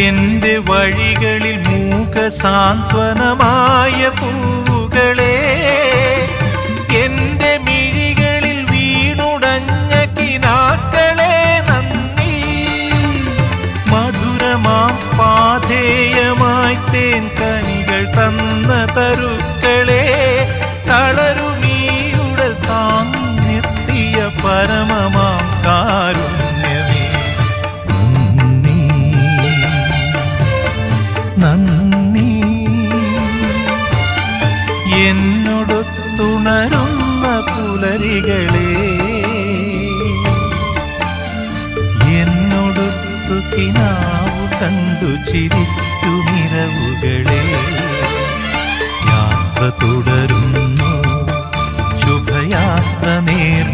എന്റെ വഴികളിൽ മൂകസാന്ത്വനമായ പൂവുകളെ, എന്റെ മിഴികളിൽ വീണുടഞ്ഞ കിനാക്കളെ നന്ദി. മധുരമാം പാധേയമായി തേൻ കനികൾ തന്ന തരുക്കളെ, തളരുമീയുടൽ താങ്ങി നിർത്തിയ പരമമാം കാരുണ്യമേ നന്ദി. എന്നോടൊത്തുണരുന്ന പുലരികളെ, എന്നോടൊത്തു കിനാവു കണ്ടു ചിരിക്കുമിരവുകളെ, യാത്ര തുടരുന്നു ശുഭയാത്ര നേർ